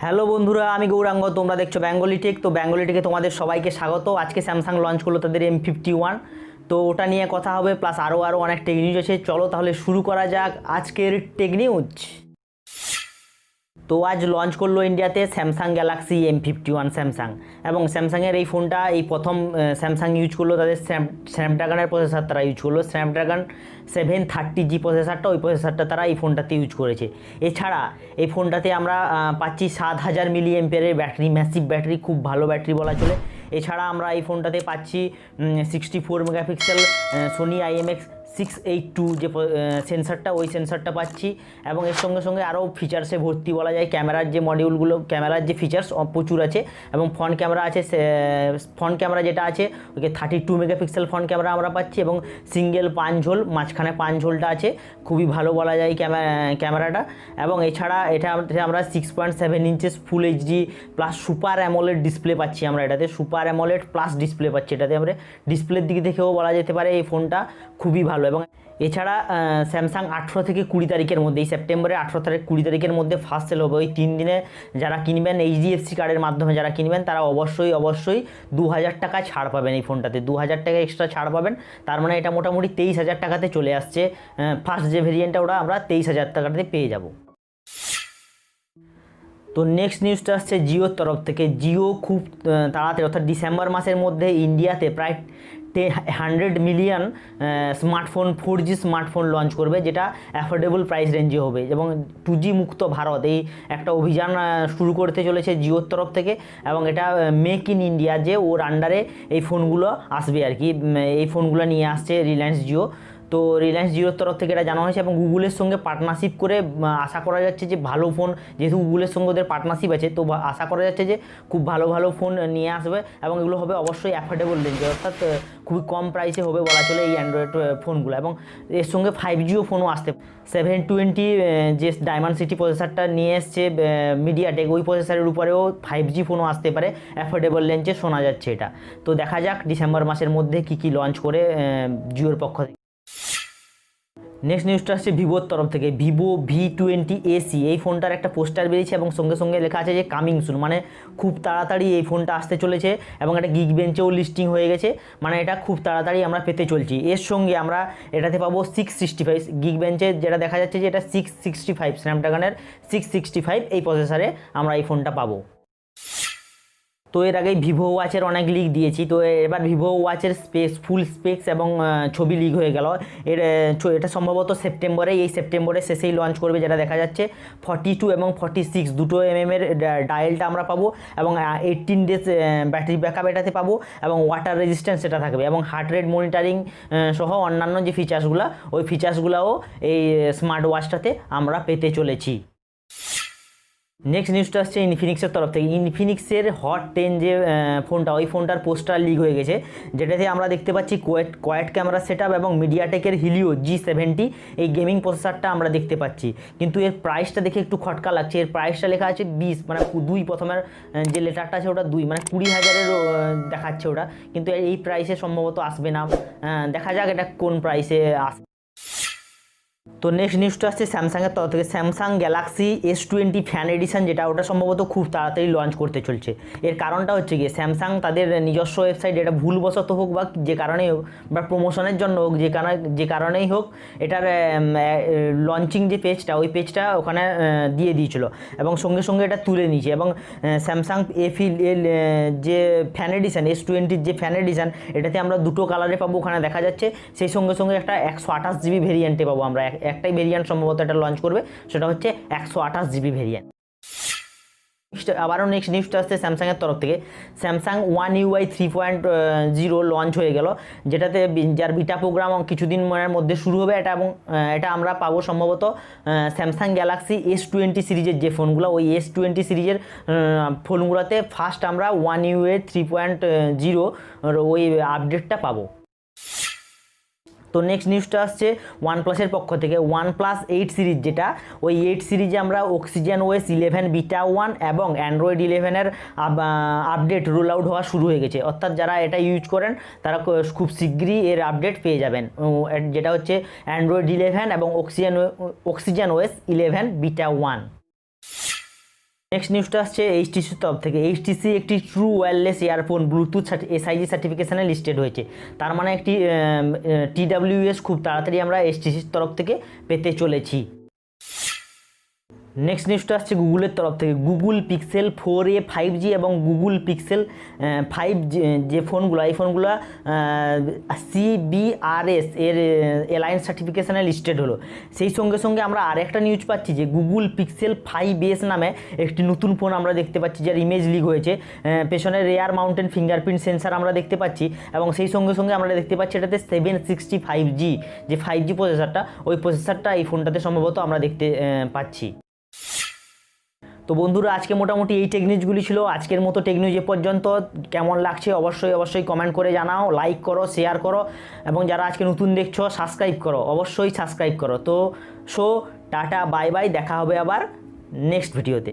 Hello বন্ধুরা, আমি গৌরাঙ্গ। তোমরা দেখছো বেঙ্গলি টেক। তো বেঙ্গলি টেকে তোমাদের সবাইকে স্বাগত। আজকে স্যামসাং লঞ্চ করলো তাদের M51। তো ওটা নিয়ে কথা হবে, প্লাস আরও অনেক টেক নিউজ আছে। চলো তাহলে শুরু করা যাক আজকের টেক নিউজ। তো আজ লঞ্চ করলো ইন্ডিয়াতে স্যামসাং গ্যালাক্সি M51 স্যামসাং, এবং স্যামসাংয়ের এই ফোনটা এই প্রথম স্যামসাং ইউজ করলো তাদের স্ন্যাপড্রাগনের প্রসেসর তারা ইউজ করলো। স্ন্যাপড্রাগন 730G প্রসেসরটা, ওই প্রসেসরটা তারা এই ফোনটাতে ইউজ করেছে। এছাড়া এই ফোনটাতে আমরা পাচ্ছি 7000 মিলি এম্পিয়ারের ব্যাটারি, ম্যাসিভ ব্যাটারি, খুব ভালো ব্যাটারি বলা চলে। এছাড়া আমরা এই ফোনটাতে পাচ্ছি 64 মেগাপিক্সেল সোনি IMX682 যে সেন্সারটা, ওই সেন্সারটা পাচ্ছি। এবং এর সঙ্গে সঙ্গে আরও ফিচার্সে ভর্তি বলা যায়। ক্যামেরার যে মডিউলগুলো, ক্যামেরার যে ফিচার্স প্রচুর আছে। এবং ফ্রন্ট ক্যামেরা আছে, ফ্রন্ট ক্যামেরা যেটা আছে ওকে 32 মেগাপিক্সেল ফ্রন্ট ক্যামেরা আমরা পাচ্ছি, এবং সিঙ্গেল পাঞ্চ হোল, মাঝখানে পাঞ্চ হোলটা আছে, খুবই ভালো বলা যায় ক্যামেরাটা। এবং এছাড়া এটা আমরা 6.7 inches full HD plus super AMOLED display পাচ্ছি। আমরা এটাতে সুপার অ্যামোলেড প্লাস ডিসপ্লে পাচ্ছি। এটাতে আমরা ডিসপ্লের দিক দেখেও বলা যেতে পারে এই ফোনটা খুবই ভালো। এবং এছাড়া স্যামসাং 18 থেকে 20 তারিখের মধ্যে, এই সেপ্টেম্বরের 18 তারিখ 20 তারিখের মধ্যে ফার্স্ট সেল হবে। ওই 3 দিনে যারা কিনবেন HDFC কার্ডের মাধ্যমে যারা কিনবেন তারা অবশ্যই 2000 টাকা ছাড় পাবেন এই ফোনটাতে, 2000 টাকা এক্সট্রা ছাড় পাবেন। তার মানে এটা মোটামুটি 23,000 টাকাতে চলে আসছে। ফার্স্ট যে ভেরিয়েন্টটা ওটা আমরা 23,000 টাকাতে পেয়ে যাব। তো নেক্সট নিউজটা আসছে জিওর তরফ থেকে। জিও খুব তাড়াতাড়ি অর্থাৎ ডিসেম্বর মাসের মধ্যে ইন্ডিয়াতে প্রায় 100 million smartphone 4G smartphone launch করবে, যেটা অ্যাফোর্ডেবল প্রাইস রেঞ্জে হবে। এবং 2G মুক্ত ভারত এই একটা অভিযান শুরু করতে চলেছে জিওর তরফ থেকে। এবং এটা মেক ইন ইন্ডিয়া, যে ওর আন্ডারে এই ফোনগুলো আসবে আর কি। এই ফোনগুলো নিয়ে আসছে রিলায়েন্স জিও। তো রিলায়েন্স জিওর তরফ থেকে এটা জানানো হয়েছে, এবং গুগলের সঙ্গে পার্টনারশিপ করে আশা করা যাচ্ছে যে ভালো ফোন, যেহেতু গুগলের সঙ্গে ওদের পার্টনারশিপ আছে, তো আশা করা যাচ্ছে যে খুব ভালো ভালো ফোন নিয়ে আসবে। এবং এগুলো হবে অবশ্যই অ্যাফোর্ডেবল রেঞ্জে, অর্থাৎ খুবই কম প্রাইসে হবে বলা চলে এই অ্যান্ড্রয়েড ফোনগুলো। এবং এর সঙ্গে 5Gও ফোনও আসতে, 720 যে ডায়মন্ড সিটি প্রসেসরটা নিয়ে এসছে মিডিয়াটেক, ওই প্রসেসরের উপরেও 5G ফোনও আসতে পারে অ্যাফোর্ডেবল রেঞ্জে শোনা যাচ্ছে এটা। তো দেখা যাক ডিসেম্বর মাসের মধ্যে কী লঞ্চ করে জিওর পক্ষ থেকে। নেক্সট নিউজটা আসছে ভিভোর তরফ থেকে। ভিভো V20AC এই ফোনটার একটা পোস্টার বেরিয়েছে, এবং সঙ্গে সঙ্গে লেখা আছে যে কামিং সুন, মানে খুব তাড়াতাড়ি এই ফোনটা আসতে চলেছে। এবং এটা গিগ বেঞ্চেও লিস্টিং হয়ে গেছে, মানে এটা খুব তাড়াতাড়ি আমরা পেতে চলছি। এর সঙ্গে আমরা এটাতে পাবো 665, গিগ বেঞ্চে যেটা দেখা যাচ্ছে যে এটা 665 স্ন্যাপড্রাগনের 665 এই প্রসেসরে আমরা এই ফোনটা পাবো। তো এর আগে ভিভো ওয়াচের অনেক লিক দিয়েছি, তো এবার ভিভো ওয়াচের ফুল স্পেক্স এবং ছবি লিক হয়ে গেল। এটা সম্ভবত এই সেপ্টেম্বরের শেষেই লঞ্চ করবে, যেটা দেখা যাচ্ছে 42 এবং 46 দুটো এর ডায়ালটা আমরা পাবো। এবং 18 ডেজ ব্যাটারি ব্যাকআপ এটাতে পাবো, এবং ওয়াটার রেজিস্ট্যান্স এটা থাকবে, এবং হার্ট রেট মনিটরিং সহ অন্যান্য যে ফিচার্সগুলো, ওই ফিচার্সগুলোও এই স্মার্ট ওয়াচটাতে আমরা পেতে চলেছি। নেক্সট নিউজটা আসছে ইনফিনিক্সের তরফ থেকে। ইনফিনিক্সের Hot10 যে ফোনটা, ওই ফোনটার পোস্টার লিক হয়ে গেছে, যেটাতে আমরা দেখতে পাচ্ছি কোয়াড ক্যামেরা সেটআপ এবং মিডিয়াটেকের হিলিও G70 এই গেমিং প্রসেসরটা আমরা দেখতে পাচ্ছি। কিন্তু এর প্রাইসটা দেখে একটু খটকা লাগছে। এর প্রাইসটা লেখা আছে 20, মানে 2, প্রথমের যে লেটারটা আছে ওটা 2, মানে 20,000-এর দেখাচ্ছে ওটা, কিন্তু এই প্রাইসে সম্ভবত আসবে না। দেখা যাক এটা কোন প্রাইসে আসবে। তো নেক্সট নিউজটা আসছে স্যামসাংয়ের তরফ থেকে। Samsung Galaxy S20 fan addition, যেটা ওটা সম্ভবত খুব তাড়াতাড়ি লঞ্চ করতে চলছে। এর কারণটা হচ্ছে গিয়ে স্যামসাং তাদের নিজস্ব ওয়েবসাইট, এটা ভুলবশত হোক বা যে কারণেই হোক, বা প্রমোশনের জন্য হোক, যে কারণেই হোক, এটার লঞ্চিং যে পেজটা, ওই পেজটা ওখানে দিয়ে দিয়েছিল, এবং সঙ্গে সঙ্গে এটা তুলে নিয়েছে। এবং স্যামসাং যে ফ্যান এডিশন S20-র যে ফ্যান এডিশন, এটাতে আমরা দুটো কালারে পাবো ওখানে দেখা যাচ্ছে। সেই সঙ্গে সঙ্গে একটা 128GB ভেরিয়েন্টে পাবো আমরা। একটাই ভেরিয়েন্ট সম্ভবত এটা লঞ্চ করবে, সেটা হচ্ছে 128GB ভেরিয়েন্ট। আবারও নেক্সট নিউজটা আসছে স্যামসাংয়ের তরফ থেকে। স্যামসাং One UI 3.0 লঞ্চ হয়ে গেল, যেটাতে যার বিটা প্রোগ্রাম কিছুদিনের মধ্যে শুরু হবে এটা। এবং এটা আমরা পাবো সম্ভবত স্যামসাং গ্যালাক্সি S20 সিরিজের যে ফোনগুলো, ওই S20 সিরিজের ফোনগুলোতে ফার্স্ট আমরা One UI 3.0 ওই আপডেটটা পাবো। তো নেক্সট নিউজটা আসছে ওয়ানপ্লাসের পক্ষ থেকে। OnePlus 8 সিরিজ, যেটা ওই 8 সিরিজে আমরা OxygenOS 11 বিটা 1 এবং অ্যান্ড্রয়েড 11-এর আপডেট রোল আউট হওয়া শুরু হয়ে গেছে। অর্থাৎ যারা এটা ইউজ করেন তারা খুব শীঘ্রই এর আপডেট পেয়ে যাবেন, যেটা হচ্ছে অ্যান্ড্রয়েড 11 এবং OxygenOS 11 বিটা 1। নেক্সট নিউজটা আসছে এইচটিসির তরফ থেকে। এইচটিসি একটি true wireless earphone Bluetooth SIG সার্টিফিকেশানে লিস্টেড হয়েছে। তার মানে একটি TWS খুব তাড়াতাড়ি আমরা এইচটিসির তরফ থেকে পেতে চলেছি। নেক্সট নিউজটা আসছে গুগলের তরফ থেকে। গুগল পিক্সেল 4a 5G এবং গুগল পিক্সেল 5 যে ফোনগুলো, এই ফোনগুলো CBRS এর অ্যালায়েন্স সার্টিফিকেশানে লিস্টেড হলো। সেই সঙ্গে সঙ্গে আমরা আরেকটা নিউজ পাচ্ছি যে গুগল পিক্সেল 5S নামে একটি নতুন ফোন আমরা দেখতে পাচ্ছি, যার ইমেজ লিক হয়েছে। পেছনে রেয়ার মাউন্টেন ফিঙ্গারপ্রিন্ট সেন্সার আমরা দেখতে পাচ্ছি, এবং সেই সঙ্গে সঙ্গে আমরা দেখতে পাচ্ছি এটাতে 765G যে 5G প্রসেসরটা, ওই প্রসেসরটা এই ফোনটাতে সম্ভবত আমরা দেখতে পাচ্ছি। তো বন্ধুরা, আজকে মোটামুটি এই টেক নিউজগুলি ছিল। আজকের মতো টেক নিউজ এ পর্যন্ত। কেমন লাগছে অবশ্যই কমেন্ট করে জানাও, লাইক করো, শেয়ার করো, এবং যারা আজকে নতুন দেখছো সাবস্ক্রাইব করো, অবশ্যই সাবস্ক্রাইব করো। তো টাটা, বাই বাই, দেখা হবে আবার নেক্সট ভিডিওতে।